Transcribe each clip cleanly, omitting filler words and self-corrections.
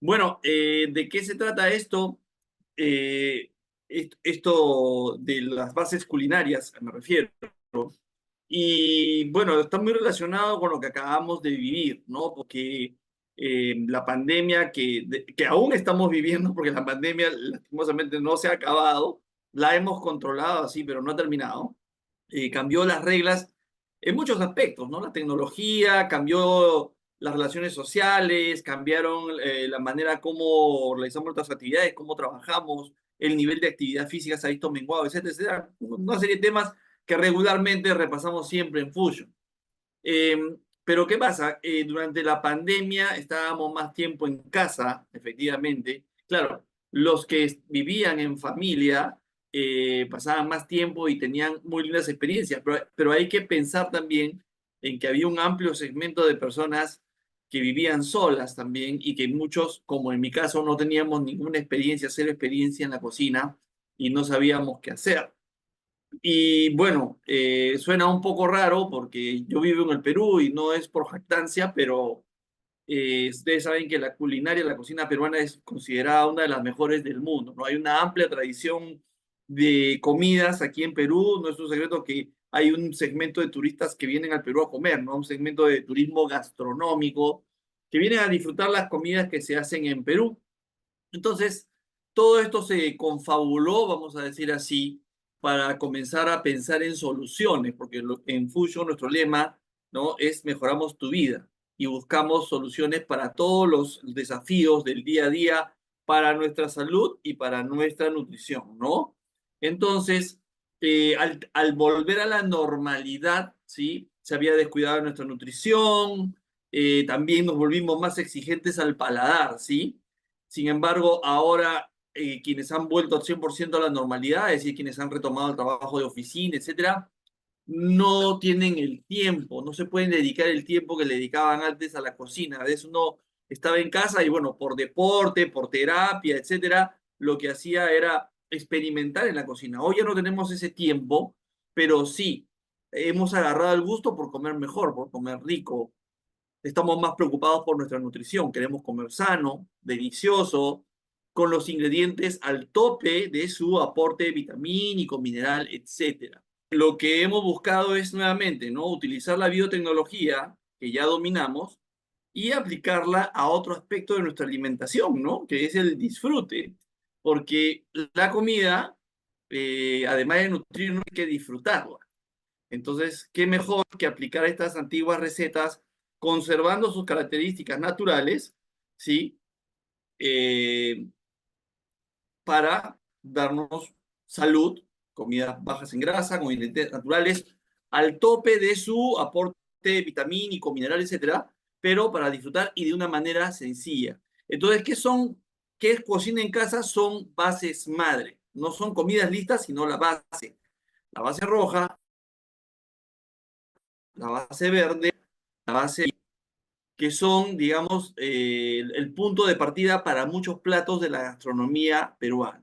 Bueno, ¿de qué se trata esto? Esto de las bases culinarias, me refiero. Y bueno, está muy relacionado con lo que acabamos de vivir, ¿no? Porque la pandemia que aún estamos viviendo, porque la pandemia lastimosamente no se ha acabado, la hemos controlado así, pero no ha terminado, cambió las reglas en muchos aspectos, ¿no? La tecnología cambió las relaciones sociales, cambiaron la manera como realizamos nuestras actividades, cómo trabajamos, el nivel de actividad física se ha visto menguado, etcétera, etcétera. Una serie de temas que regularmente repasamos siempre en Fusion. Eh, pero ¿qué pasa? Durante la pandemia estábamos más tiempo en casa, efectivamente. Claro, los que vivían en familia pasaban más tiempo y tenían muy lindas experiencias, pero hay que pensar también en que había un amplio segmento de personas que vivían solas también y que muchos, como en mi caso, no teníamos ninguna experiencia, cero experiencia en la cocina y no sabíamos qué hacer. Y bueno, suena un poco raro porque yo vivo en el Perú y no es por jactancia, pero ustedes saben que la culinaria, la cocina peruana es considerada una de las mejores del mundo, ¿no? Hay una amplia tradición de comidas aquí en Perú, no es un secreto que hay un segmento de turistas que vienen al Perú a comer, ¿no? Un segmento de turismo gastronómico que vienen a disfrutar las comidas que se hacen en Perú. Entonces, todo esto se confabuló, vamos a decir así, para comenzar a pensar en soluciones, porque en Fusion nuestro lema, ¿no? Es mejoramos tu vida y buscamos soluciones para todos los desafíos del día a día, para nuestra salud y para nuestra nutrición, ¿no? Entonces, al volver a la normalidad, ¿sí? Se había descuidado nuestra nutrición, también nos volvimos más exigentes al paladar, ¿sí? Sin embargo, ahora quienes han vuelto al 100% a la normalidad, es decir, quienes han retomado el trabajo de oficina, etcétera, no tienen el tiempo, no se pueden dedicar el tiempo que le dedicaban antes a la cocina. A veces uno estaba en casa y bueno, por deporte, por terapia, etcétera, lo que hacía era experimentar en la cocina. Hoy ya no tenemos ese tiempo, pero sí, hemos agarrado el gusto por comer mejor, por comer rico, estamos más preocupados por nuestra nutrición, queremos comer sano, delicioso, con los ingredientes al tope de su aporte vitamínico, mineral, etcétera. Lo que hemos buscado es nuevamente, ¿no? Utilizar la biotecnología que ya dominamos y aplicarla a otro aspecto de nuestra alimentación, ¿no? Que es el disfrute, porque la comida, además de nutrirnos, hay que disfrutarla. Entonces, ¿qué mejor que aplicar estas antiguas recetas conservando sus características naturales, ¿sí? Eh, para darnos salud, comidas bajas en grasa, con ingredientes naturales, al tope de su aporte vitamínico, mineral, etcétera, pero para disfrutar y de una manera sencilla. Entonces, ¿qué es cocina en casa? Son bases madre. No son comidas listas, sino la base. La base roja, la base verde, la base que son, digamos, el punto de partida para muchos platos de la gastronomía peruana.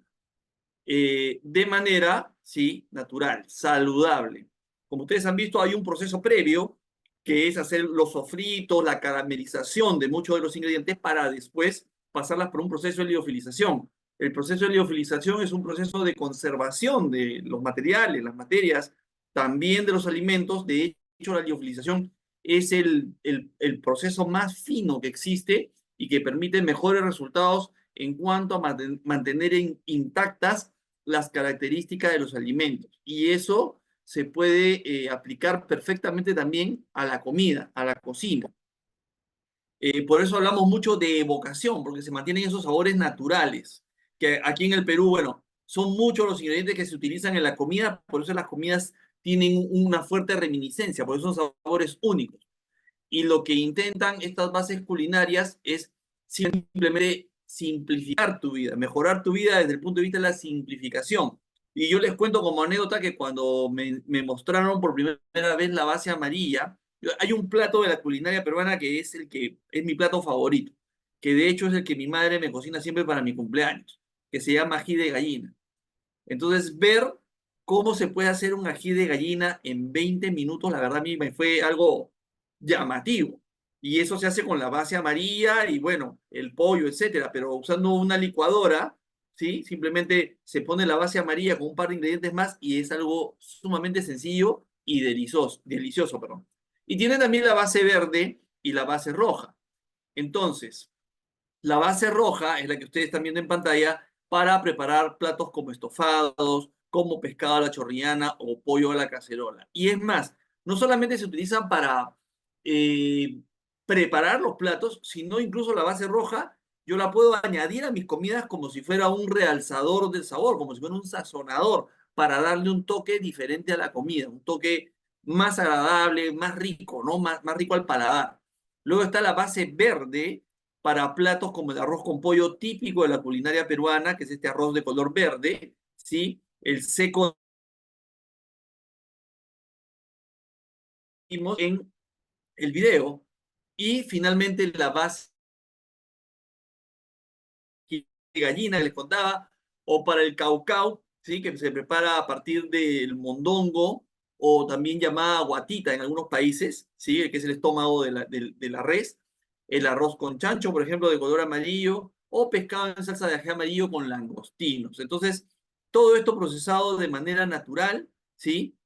De manera, sí, natural, saludable. Como ustedes han visto, hay un proceso previo que es hacer los sofritos, la caramelización de muchos de los ingredientes para después pasarlas por un proceso de liofilización. El proceso de liofilización es un proceso de conservación de los materiales, las materias, también de los alimentos. De hecho, la liofilización es el proceso más fino que existe y que permite mejores resultados en cuanto a mantener intactas las características de los alimentos. Y eso se puede aplicar perfectamente también a la comida, a la cocina. Por eso hablamos mucho de evocación, porque se mantienen esos sabores naturales, que aquí en el Perú, bueno, son muchos los ingredientes que se utilizan en la comida, por eso las comidas tienen una fuerte reminiscencia, por eso son sabores únicos. Y lo que intentan estas bases culinarias es simplemente simplificar tu vida, mejorar tu vida desde el punto de vista de la simplificación. Y yo les cuento como anécdota que cuando me mostraron por primera vez la base amarilla, hay un plato de la culinaria peruana que es el que es mi plato favorito, que de hecho es el que mi madre me cocina siempre para mi cumpleaños, que se llama ají de gallina. Entonces, ver cómo se puede hacer un ají de gallina en 20 minutos, la verdad a mí me fue algo llamativo. Y eso se hace con la base amarilla y bueno, el pollo, etcétera, pero usando una licuadora, ¿sí? Simplemente se pone la base amarilla con un par de ingredientes más y es algo sumamente sencillo y delicioso, perdón. Y tiene también la base verde y la base roja. Entonces, la base roja es la que ustedes están viendo en pantalla para preparar platos como estofados, como pescado a la chorrillana o pollo a la cacerola. Y es más, no solamente se utilizan para eh, preparar los platos, sino incluso la base roja, yo la puedo añadir a mis comidas como si fuera un realzador del sabor, como si fuera un sazonador, para darle un toque diferente a la comida, un toque más agradable, más rico, ¿no? Más rico al paladar. Luego está la base verde para platos como el arroz con pollo típico de la culinaria peruana, que es este arroz de color verde, ¿sí? El seco en el video. Y finalmente la base de gallina que les contaba, o para el caucao, ¿sí? Que se prepara a partir del mondongo, o también llamada guatita en algunos países, ¿sí? Que es el estómago de la res, el arroz con chancho, por ejemplo, de color amarillo, o pescado en salsa de ají amarillo con langostinos. Entonces, todo esto procesado de manera natural, ¿sí?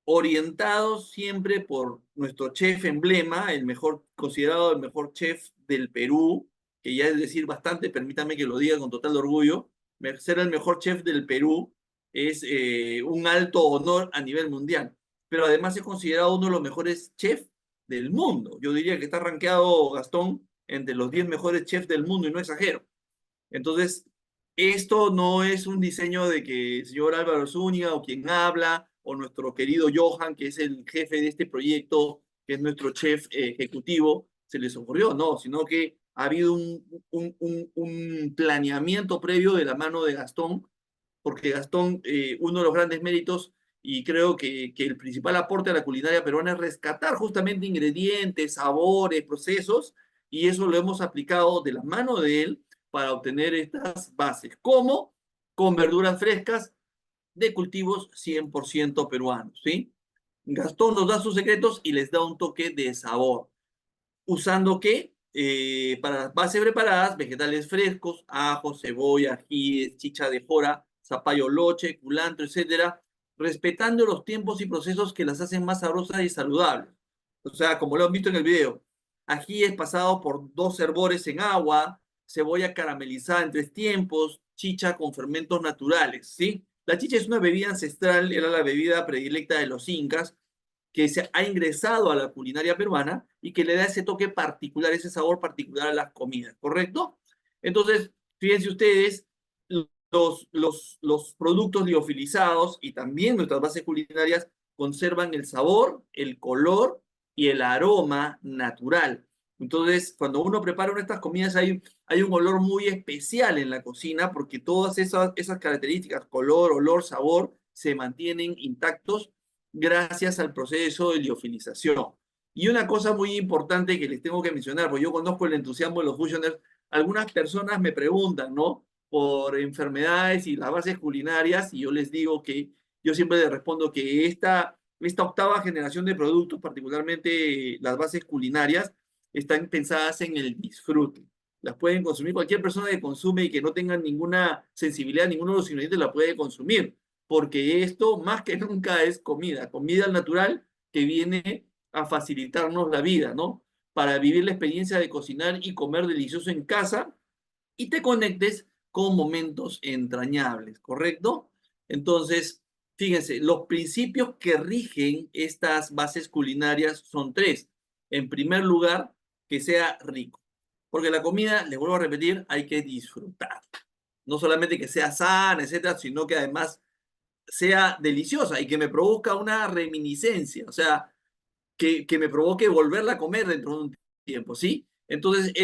Orientados siempre por nuestro chef emblema, el mejor, considerado el mejor chef del Perú, que ya es decir bastante, permítame que lo diga con total orgullo, ser el mejor chef del Perú es un alto honor a nivel mundial, pero además es considerado uno de los mejores chefs del mundo. Yo diría que está rankeado Gastón entre los 10 mejores chefs del mundo y no exagero. Entonces, esto no es un diseño de que el señor Álvaro Zúñiga o quien habla, o nuestro querido Johan, que es el jefe de este proyecto, que es nuestro chef ejecutivo, se les ocurrió, no, sino que ha habido un planeamiento previo de la mano de Gastón, porque Gastón, uno de los grandes méritos, y creo que el principal aporte a la culinaria peruana es rescatar justamente ingredientes, sabores, procesos, y eso lo hemos aplicado de la mano de él para obtener estas bases, como con verduras frescas de cultivos 100% peruanos, ¿sí? Gastón nos da sus secretos y les da un toque de sabor. ¿Usando qué? Para las bases preparadas, vegetales frescos, ajo, cebolla, ají, chicha de jora, zapallo loche, culantro, etcétera, respetando los tiempos y procesos que las hacen más sabrosas y saludables. O sea, como lo han visto en el video, ají es pasado por 2 hervores en agua, cebolla caramelizada en 3 tiempos, chicha con fermentos naturales, ¿sí? La chicha es una bebida ancestral, era la bebida predilecta de los incas, que se ha ingresado a la culinaria peruana y que le da ese toque particular, ese sabor particular a las comidas, ¿correcto? Entonces, fíjense ustedes, los productos liofilizados y también nuestras bases culinarias conservan el sabor, el color y el aroma natural. Entonces, cuando uno prepara una de estas comidas, hay un olor muy especial en la cocina porque todas esas características, color, olor, sabor, se mantienen intactos gracias al proceso de liofilización. Y una cosa muy importante que les tengo que mencionar, porque yo conozco el entusiasmo de los fusioners, algunas personas me preguntan, ¿no? Por enfermedades y las bases culinarias, y yo les digo que yo siempre les respondo que esta octava generación de productos, particularmente las bases culinarias, están pensadas en el disfrute. Las pueden consumir cualquier persona que consume y que no tenga ninguna sensibilidad, ninguno de los ingredientes la puede consumir, porque esto más que nunca es comida, comida natural que viene a facilitarnos la vida, ¿no? Para vivir la experiencia de cocinar y comer delicioso en casa y te conectes con momentos entrañables, ¿correcto? Entonces, fíjense, los principios que rigen estas bases culinarias son 3. En primer lugar, que sea rico. Porque la comida, les vuelvo a repetir, hay que disfrutar. No solamente que sea sana, etcétera, sino que además sea deliciosa y que me produzca una reminiscencia, o sea, que me provoque volverla a comer dentro de un tiempo, ¿sí? Entonces,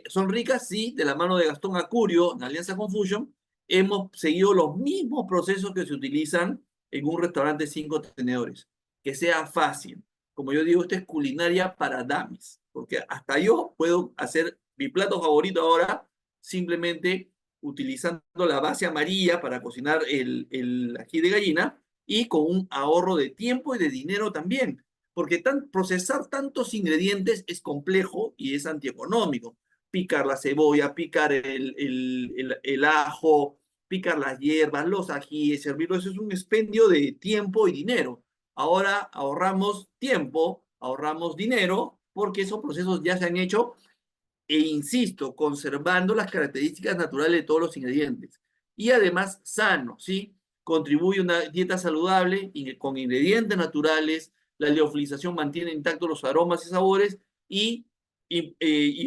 son ricas, sí, de la mano de Gastón Acurio, en alianza con Fusion, hemos seguido los mismos procesos que se utilizan en un restaurante 5 tenedores, que sea fácil. Como yo digo, esto es culinaria para damis, porque hasta yo puedo hacer mi plato favorito ahora simplemente utilizando la base amarilla para cocinar el ají de gallina y con un ahorro de tiempo y de dinero también, porque procesar tantos ingredientes es complejo y es antieconómico. Picar la cebolla, picar el ajo, picar las hierbas, los ajíes, servirlo, eso es un expendio de tiempo y dinero. Ahora ahorramos tiempo, ahorramos dinero, porque esos procesos ya se han hecho e insisto, conservando las características naturales de todos los ingredientes. Y además sano, ¿sí? Contribuye a una dieta saludable con ingredientes naturales, la liofilización mantiene intactos los aromas y sabores y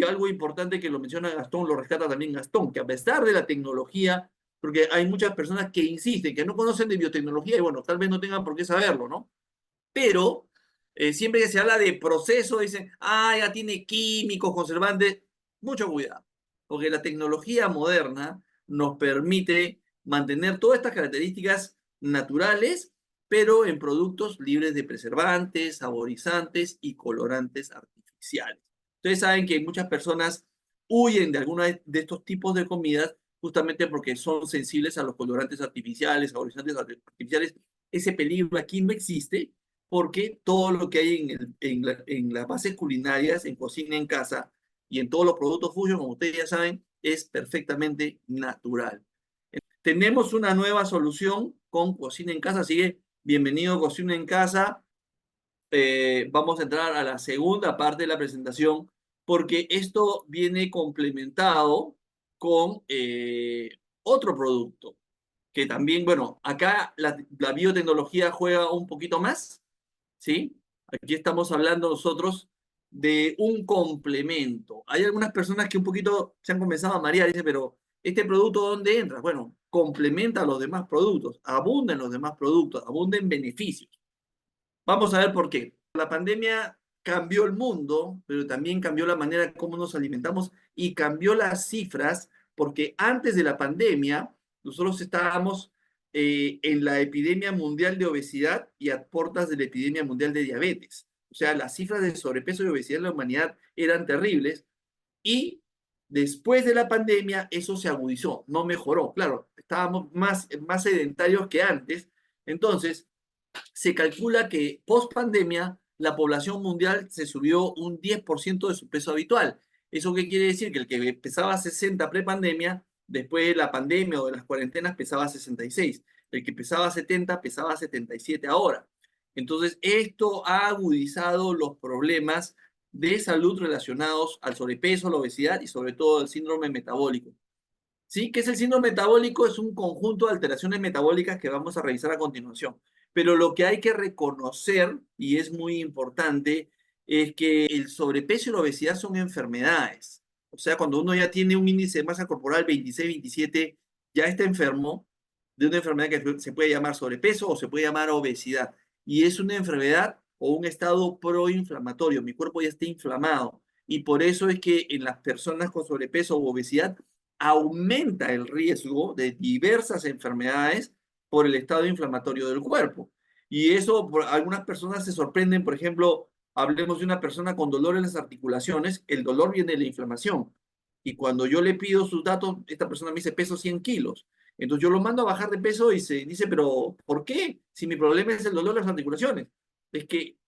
algo importante que lo menciona Gastón, lo rescata también Gastón, que a pesar de la tecnología, porque hay muchas personas que insisten, que no conocen de biotecnología y bueno, tal vez no tengan por qué saberlo, ¿no? Pero siempre que se habla de proceso, dicen, ah, ya tiene químicos, conservantes, mucho cuidado, porque la tecnología moderna nos permite mantener todas estas características naturales, pero en productos libres de preservantes, saborizantes y colorantes artificiales. Ustedes saben que muchas personas huyen de algunos de estos tipos de comidas justamente porque son sensibles a los colorantes artificiales, saborizantes artificiales. Ese peligro aquí no existe porque todo lo que hay en las bases culinarias, en cocina en casa y en todos los productos Fusion, como ustedes ya saben, es perfectamente natural. Tenemos una nueva solución con cocina en casa, así que bienvenido a Cocina en Casa. Vamos a entrar a la segunda parte de la presentación porque esto viene complementado con otro producto que también, bueno, acá la biotecnología juega un poquito más, ¿sí? Aquí estamos hablando nosotros de un complemento. Hay algunas personas que un poquito se han comenzado a marear, dicen, pero ¿este producto dónde entra? Bueno, complementa a los demás productos, abunda en los demás productos, abunda en beneficios. Vamos a ver por qué. La pandemia cambió el mundo, pero también cambió la manera en cómo nos alimentamos y cambió las cifras, porque antes de la pandemia nosotros estábamos en la epidemia mundial de obesidad y a puertas de la epidemia mundial de diabetes. O sea, las cifras de sobrepeso y obesidad en la humanidad eran terribles y después de la pandemia eso se agudizó, no mejoró. Claro, estábamos más sedentarios que antes. Entonces, se calcula que post pandemia la población mundial se subió un 10% de su peso habitual. ¿Eso qué quiere decir? Que el que pesaba 60 pre-pandemia, después de la pandemia o de las cuarentenas pesaba 66. El que pesaba 70 pesaba 77 ahora. Entonces, esto ha agudizado los problemas de salud relacionados al sobrepeso, la obesidad y sobre todo el síndrome metabólico. ¿Sí? ¿Qué es el síndrome metabólico? Es un conjunto de alteraciones metabólicas que vamos a revisar a continuación. Pero lo que hay que reconocer, y es muy importante, es que el sobrepeso y la obesidad son enfermedades. O sea, cuando uno ya tiene un índice de masa corporal 26, 27, ya está enfermo de una enfermedad que se puede llamar sobrepeso o se puede llamar obesidad. Y es una enfermedad o un estado proinflamatorio. Mi cuerpo ya está inflamado. Y por eso es que en las personas con sobrepeso o obesidad aumenta el riesgo de diversas enfermedades por el estado inflamatorio del cuerpo. Y eso, algunas personas se sorprenden, por ejemplo, hablemos de una persona con dolor en las articulaciones, el dolor viene de la inflamación. Y cuando yo le pido sus datos, esta persona me dice peso 100 kilos. Entonces yo lo mando a bajar de peso y se dice, pero ¿por qué? Si mi problema es el dolor de las articulaciones. Es que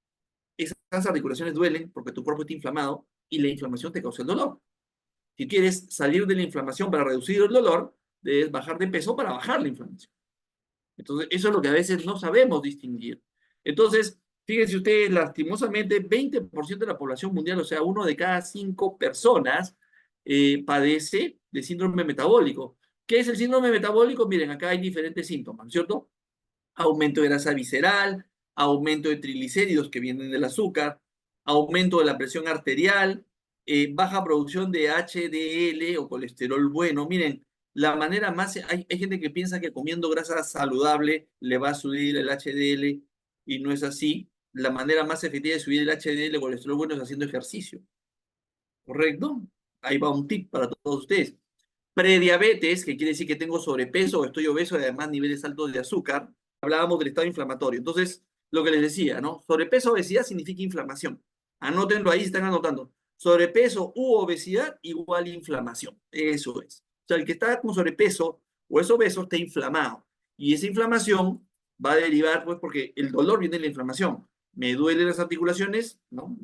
esas articulaciones duelen porque tu cuerpo está inflamado y la inflamación te causa el dolor. Si quieres salir de la inflamación para reducir el dolor, debes bajar de peso para bajar la inflamación. Entonces, eso es lo que a veces no sabemos distinguir. Entonces, fíjense ustedes, lastimosamente, 20% de la población mundial, o sea, 1 de cada 5 personas, padece de síndrome metabólico. ¿Qué es el síndrome metabólico? Miren, acá hay diferentes síntomas, ¿cierto? Aumento de grasa visceral, aumento de triglicéridos que vienen del azúcar, aumento de la presión arterial, baja producción de HDL o colesterol bueno. Miren, la manera más, hay gente que piensa que comiendo grasa saludable le va a subir el HDL y no es así. La manera más efectiva de subir el HDL o colesterol bueno es haciendo ejercicio, ¿correcto? Ahí va un tip para todos ustedes. Prediabetes, que quiere decir que tengo sobrepeso o estoy obeso y además niveles altos de azúcar. Hablábamos del estado inflamatorio. Entonces, lo que les decía, ¿no? Sobrepeso, obesidad significa inflamación. Anótenlo ahí, están anotando. Sobrepeso u obesidad igual inflamación. Eso es. O sea, el que está con sobrepeso o es obeso está inflamado. Y esa inflamación va a derivar, pues, porque el dolor viene de la inflamación. me duelen las articulaciones, ¿no?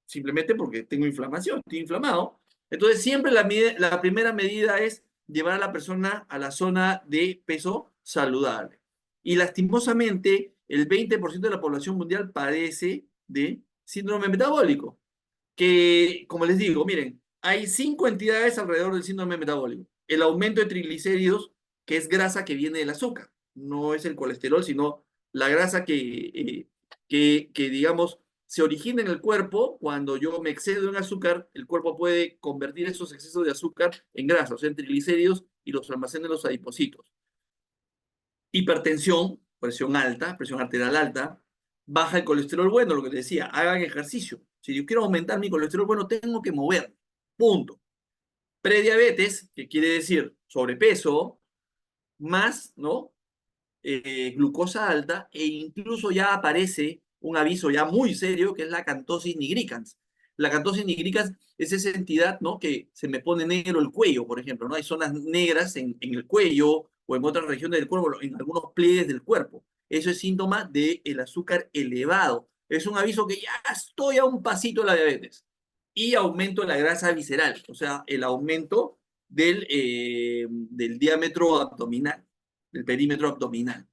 Simplemente porque tengo inflamación, estoy inflamado. Entonces, siempre la primera medida es llevar a la persona a la zona de peso saludable. Y lastimosamente, el 20% de la población mundial padece de síndrome metabólico, que, como les digo, miren, hay 5 entidades alrededor del síndrome metabólico. El aumento de triglicéridos, que es grasa que viene del azúcar, no es el colesterol, sino la grasa que digamos, se origina en el cuerpo. Cuando yo me excedo en azúcar, el cuerpo puede convertir esos excesos de azúcar en grasa, o sea, en triglicéridos, y los almacena en los adipocitos. Hipertensión, presión alta, presión arterial alta, baja el colesterol bueno, lo que te decía, hagan ejercicio. Si yo quiero aumentar mi colesterol bueno, tengo que mover. Punto. Prediabetes, que quiere decir sobrepeso, más, ¿no? Glucosa alta, e incluso ya aparece un aviso ya muy serio, que es la acantosis nigricans. La acantosis nigricans es esa entidad, ¿no? Que se me pone negro el cuello, por ejemplo, ¿no? Hay zonas negras en el cuello o en otras regiones del cuerpo, en algunos pliegues del cuerpo. Eso es síntoma del azúcar elevado. Es un aviso que ya estoy a un pasito de la diabetes. Y aumento de la grasa visceral, o sea, el aumento del diámetro abdominal, del perímetro abdominal.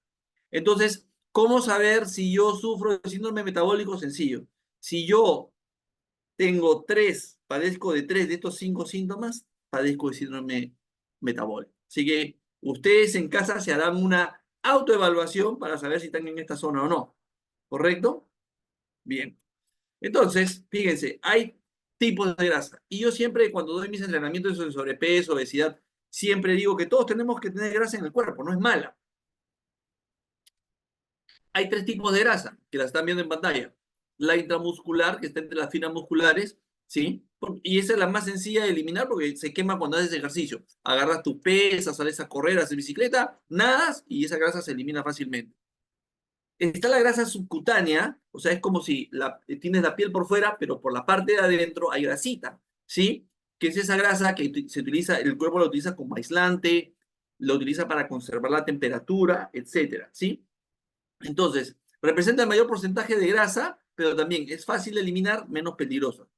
Entonces, ¿cómo saber si yo sufro de síndrome metabólico? Sencillo. Si yo padezco de 3 de estos 5 síntomas, padezco de síndrome metabólico. Así que ustedes en casa se harán una autoevaluación para saber si están en esta zona o no. ¿Correcto? Bien. Entonces, fíjense, hay tipos de grasa. Y yo siempre, cuando doy mis entrenamientos de sobrepeso, obesidad, siempre digo que todos tenemos que tener grasa en el cuerpo, no es mala. Hay 3 tipos de grasa, que la están viendo en pantalla. La intramuscular, que está entre las fibras musculares, ¿sí? Y esa es la más sencilla de eliminar porque se quema cuando haces ejercicio. Agarras tu pesa, sales a correr, haces bicicleta, nadas y esa grasa se elimina fácilmente. Está la grasa subcutánea, o sea, es como si tienes la piel por fuera, pero por la parte de adentro hay grasita, ¿sí? Que es esa grasa que se utiliza, el cuerpo la utiliza como aislante, lo utiliza para conservar la temperatura, etcétera, ¿sí? Entonces, representa el mayor porcentaje de grasa, pero también es fácil de eliminar, menos peligroso.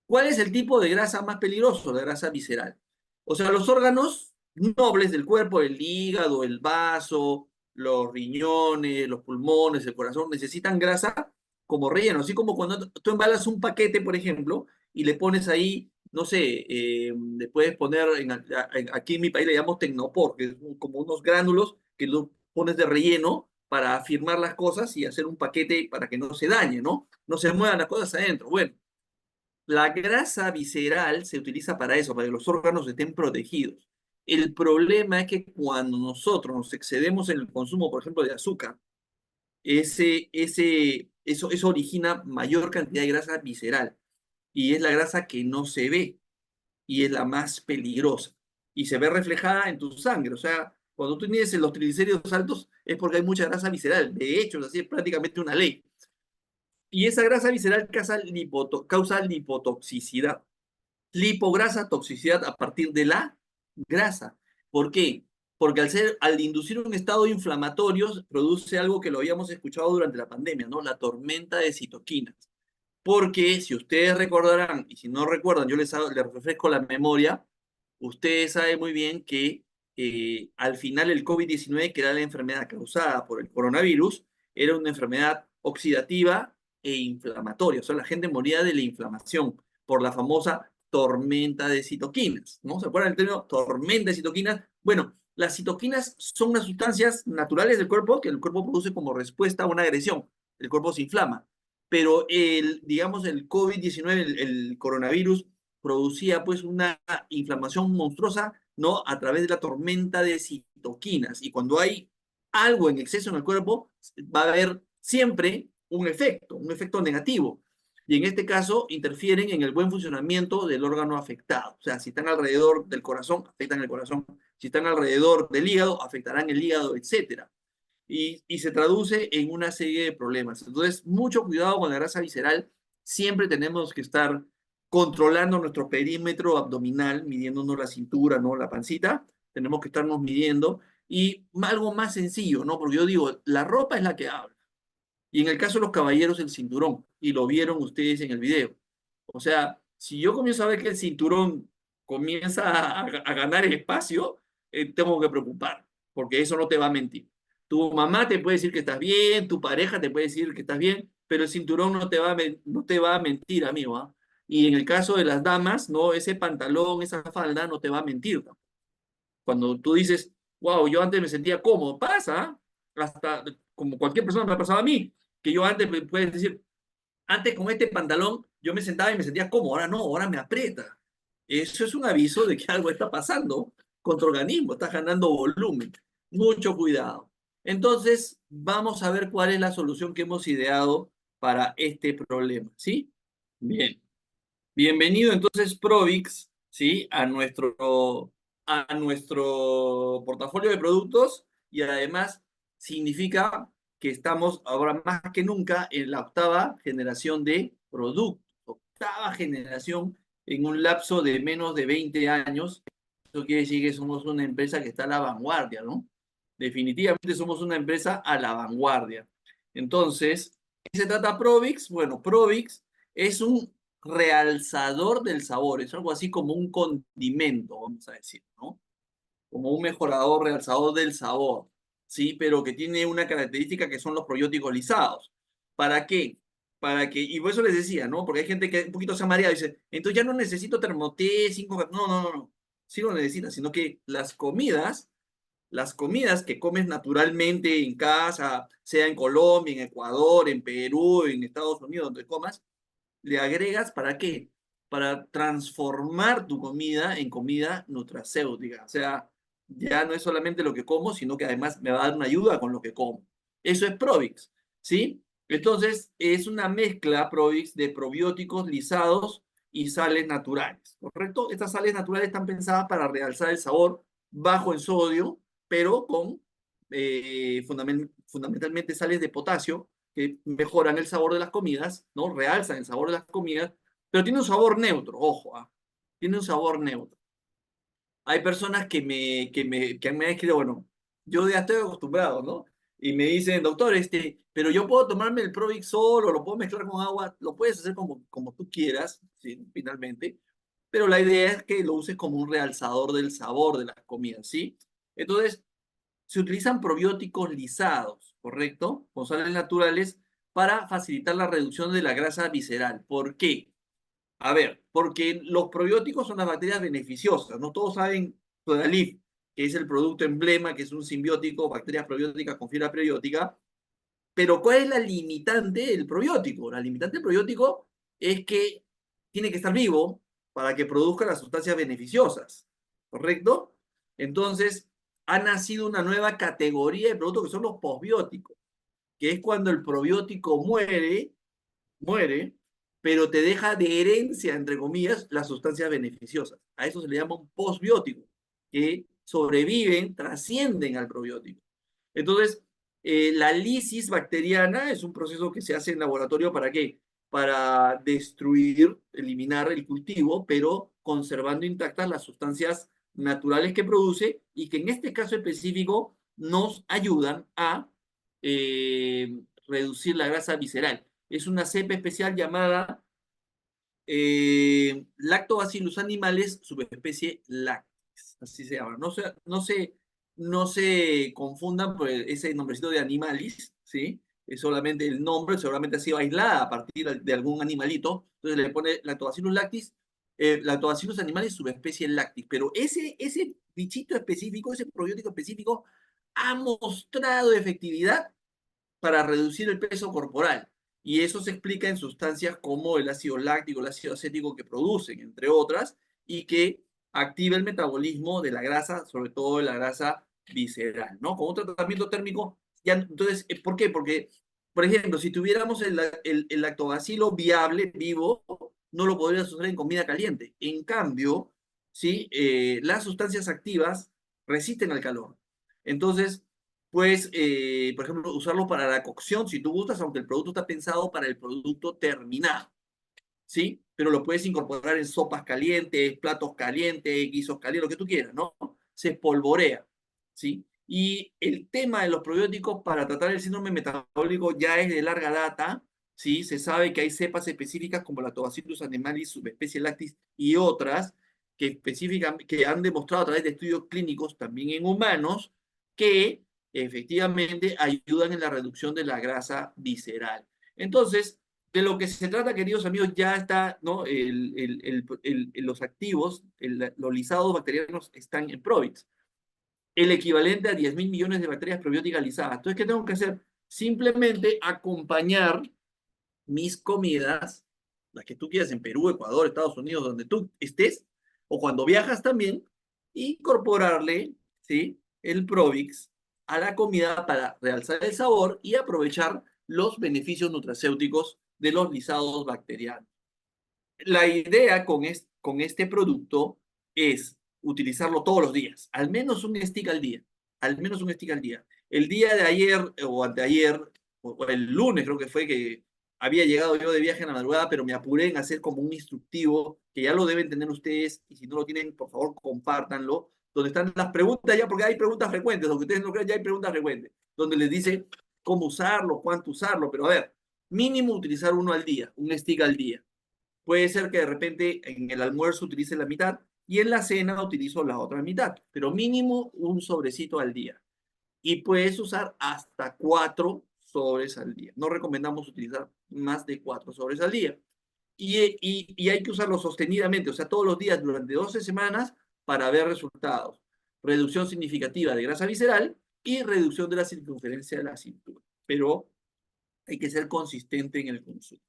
¿Cuál es el tipo de grasa más peligroso? La grasa visceral. O sea, los órganos nobles del cuerpo, el hígado, el vaso, los riñones, los pulmones, el corazón, necesitan grasa como relleno. Así como cuando tú embalas un paquete, por ejemplo, y le pones ahí, no sé, le puedes poner, aquí en mi país le llamamos tecnopor, que es como unos gránulos que lo pones de relleno para afirmar las cosas y hacer un paquete para que no se dañe, ¿no? No se muevan las cosas adentro. Bueno, la grasa visceral se utiliza para eso, para que los órganos estén protegidos. El problema es que cuando nosotros nos excedemos en el consumo, por ejemplo, de azúcar, eso origina mayor cantidad de grasa visceral. Y es la grasa que no se ve y es la más peligrosa. Y se ve reflejada en tu sangre. O sea, cuando tú tienes los triglicéridos altos es porque hay mucha grasa visceral. De hecho, es así, es prácticamente una ley. Y esa grasa visceral causa lipotoxicidad. Lipograsa, toxicidad a partir de la grasa. ¿Por qué? Porque al inducir un estado inflamatorio, produce algo que lo habíamos escuchado durante la pandemia, ¿no? La tormenta de citoquinas. Porque si ustedes recordarán, y si no recuerdan, yo les refresco la memoria, ustedes saben muy bien que al final el COVID-19, que era la enfermedad causada por el coronavirus, era una enfermedad oxidativa e inflamatoria. O sea, la gente moría de la inflamación por la famosa tormenta de citoquinas, ¿no? ¿Se acuerdan del término tormenta de citoquinas? Bueno, las citoquinas son unas sustancias naturales del cuerpo que el cuerpo produce como respuesta a una agresión. El cuerpo se inflama. Pero digamos, el COVID-19, el coronavirus, producía pues una inflamación monstruosa, ¿no? A través de la tormenta de citoquinas. Y cuando hay algo en exceso en el cuerpo, va a haber siempre un efecto negativo. Y en este caso interfieren en el buen funcionamiento del órgano afectado. O sea, si están alrededor del corazón, afectan el corazón. Si están alrededor del hígado, afectarán el hígado, etcétera. Y se traduce en una serie de problemas. Entonces, mucho cuidado con la grasa visceral. Siempre tenemos que estar controlando nuestro perímetro abdominal, midiéndonos la cintura, ¿no? La pancita. Tenemos que estarnos midiendo. Y algo más sencillo, ¿no? Porque yo digo, la ropa es la que habla. Y en el caso de los caballeros, el cinturón, y lo vieron ustedes en el video. O sea, si yo comienzo a ver que el cinturón comienza a ganar el espacio, tengo que preocupar, porque eso no te va a mentir. Tu mamá te puede decir que estás bien, tu pareja te puede decir que estás bien, pero el cinturón no te va a mentir, amigo, ¿ah? Y en el caso de las damas, no, ese pantalón, esa falda no te va a mentir, ¿no? Cuando tú dices, wow, yo antes me sentía cómodo, pasa, hasta como cualquier persona me ha pasado a mí, que yo antes, me puedes decir, antes con este pantalón yo me sentaba y me sentía cómodo, ahora no, ahora me aprieta. Eso es un aviso de que algo está pasando con tu organismo, estás ganando volumen. Mucho cuidado. Entonces, vamos a ver cuál es la solución que hemos ideado para este problema, ¿sí? Bien. Bienvenido entonces, Provix, ¿sí? A nuestro portafolio de productos y además significa que estamos ahora más que nunca en la octava generación de productos, octava generación en un lapso de menos de 20 años. Eso quiere decir que somos una empresa que está a la vanguardia, ¿no? Definitivamente somos una empresa a la vanguardia. Entonces, ¿qué se trata Provix? Bueno, Provix es un realzador del sabor, es algo así como un condimento, vamos a decir, ¿no? Como un mejorador, realzador del sabor, ¿sí? Pero que tiene una característica que son los probióticos lisados. ¿Para qué? Para que, y por eso les decía, ¿no? Porque hay gente que un poquito se ha mareado y dice, entonces ya no necesito termoté, 5, no. Sí lo necesitas, sino que las comidas que comes naturalmente en casa, sea en Colombia, en Ecuador, en Perú, en Estados Unidos, donde comas, le agregas ¿para qué? Para transformar tu comida en comida nutracéutica. O sea, ya no es solamente lo que como, sino que además me va a dar una ayuda con lo que como. Eso es Provix, ¿sí? Entonces, es una mezcla Provix de probióticos lisados y sales naturales, ¿correcto? Estas sales naturales están pensadas para realzar el sabor bajo en sodio, pero con fundamentalmente sales de potasio que mejoran el sabor de las comidas, ¿no? Realzan el sabor de las comidas, pero tiene un sabor neutro, ojo, ¿ah? Tiene un sabor neutro. Hay personas que me han escrito, bueno, yo ya estoy acostumbrado, ¿no? Y me dicen, doctor, pero yo puedo tomarme el Provix solo, lo puedo mezclar con agua, lo puedes hacer como tú quieras, ¿sí? Finalmente, pero la idea es que lo uses como un realzador del sabor de las comidas, ¿sí? Entonces, se utilizan probióticos lisados, ¿correcto? Con sales naturales para facilitar la reducción de la grasa visceral. ¿Por qué? A ver, porque los probióticos son las bacterias beneficiosas, ¿no? Todos saben Sodalif, que es el producto emblema, que es un simbiótico, bacterias probióticas con fibra prebiótica, pero ¿cuál es la limitante del probiótico? La limitante del probiótico es que tiene que estar vivo para que produzca las sustancias beneficiosas, ¿correcto? Entonces, ha nacido una nueva categoría de productos que son los posbióticos, que es cuando el probiótico muere, pero te deja de herencia, entre comillas, las sustancias beneficiosas. A eso se le llama un posbiótico, que sobreviven, trascienden al probiótico. Entonces, la lisis bacteriana es un proceso que se hace en laboratorio ¿para qué? Para destruir, eliminar el cultivo, pero conservando intactas las sustancias naturales que produce y que en este caso específico nos ayudan a reducir la grasa visceral. Es una cepa especial llamada Lactobacillus animales, subespecie lactis, así se llama. No se confundan por ese nombrecito de animalis, ¿sí? Es solamente el nombre, seguramente ha sido aislada a partir de algún animalito. Entonces le pone Lactobacillus lactis, Lactobacillus animalis, subespecie lactis. Pero ese bichito específico, ese probiótico específico, ha mostrado efectividad para reducir el peso corporal. Y eso se explica en sustancias como el ácido láctico, el ácido acético que producen, entre otras, y que activa el metabolismo de la grasa, sobre todo de la grasa visceral, ¿no? Con un tratamiento térmico, ya, entonces, ¿por qué? Porque, por ejemplo, si tuviéramos el lactobacilo viable, vivo, no lo podrías usar en comida caliente. En cambio, ¿sí? Las sustancias activas resisten al calor. Entonces, puedes, por ejemplo, usarlo para la cocción si tú gustas, aunque el producto está pensado para el producto terminado, ¿sí? Pero lo puedes incorporar en sopas calientes, platos calientes, guisos calientes, lo que tú quieras, ¿no? Se espolvorea, ¿sí? Y el tema de los probióticos para tratar el síndrome metabólico ya es de larga data, ¿sí? Se sabe que hay cepas específicas como la Lactobacillus animalis, subespecie lactis y otras que han demostrado a través de estudios clínicos también en humanos que efectivamente ayudan en la reducción de la grasa visceral. Entonces, de lo que se trata, queridos amigos, ya está, ¿no? Los activos, los lisados bacterianos están en Probix, el equivalente a 10.000 millones de bacterias probióticas lisadas. Entonces, ¿qué tengo que hacer? Simplemente acompañar mis comidas, las que tú quieras en Perú, Ecuador, Estados Unidos, donde tú estés, o cuando viajas también, incorporarle, ¿sí?, el Probix a la comida para realzar el sabor y aprovechar los beneficios nutracéuticos de los lisados bacterianos. La idea con este producto es utilizarlo todos los días, al menos un stick al día, al menos un stick al día. El día de ayer o anteayer, o el lunes creo que fue que había llegado yo de viaje en la madrugada, pero me apuré en hacer como un instructivo, que ya lo deben tener ustedes, y si no lo tienen, por favor, compártanlo, donde están las preguntas ya, porque hay preguntas frecuentes, aunque ustedes no crean, ya hay preguntas frecuentes, donde les dice cómo usarlo, cuánto usarlo, pero a ver, mínimo utilizar uno al día, un stick al día. Puede ser que de repente en el almuerzo utilice la mitad y en la cena utilizo la otra mitad, pero mínimo un sobrecito al día. Y puedes usar hasta 4 sobres al día. No recomendamos utilizar más de 4 sobres al día. Y hay que usarlo sostenidamente, o sea, todos los días durante 12 semanas para ver resultados. Reducción significativa de grasa visceral y reducción de la circunferencia de la cintura. Pero hay que ser consistente en el consumo.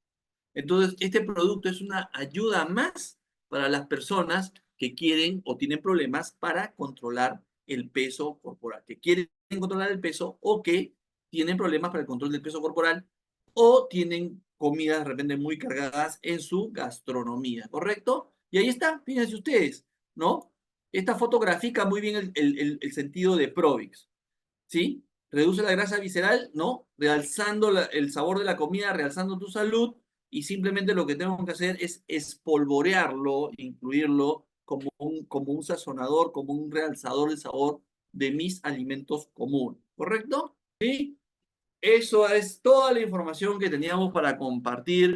Entonces, este producto es una ayuda más para las personas que quieren o tienen problemas para controlar el peso corporal, que quieren controlar el peso o que tienen problemas para el control del peso corporal o tienen comidas de repente muy cargadas en su gastronomía, ¿correcto? Y ahí está, fíjense ustedes, ¿no? Esta foto grafica muy bien el sentido de Provix. ¿Sí? Reduce la grasa visceral, ¿no? Realzando el sabor de la comida, realzando tu salud, y simplemente lo que tengo que hacer es espolvorearlo, incluirlo como un sazonador, como un realzador de sabor de mis alimentos comunes, ¿correcto? ¿Sí? Eso es toda la información que teníamos para compartir.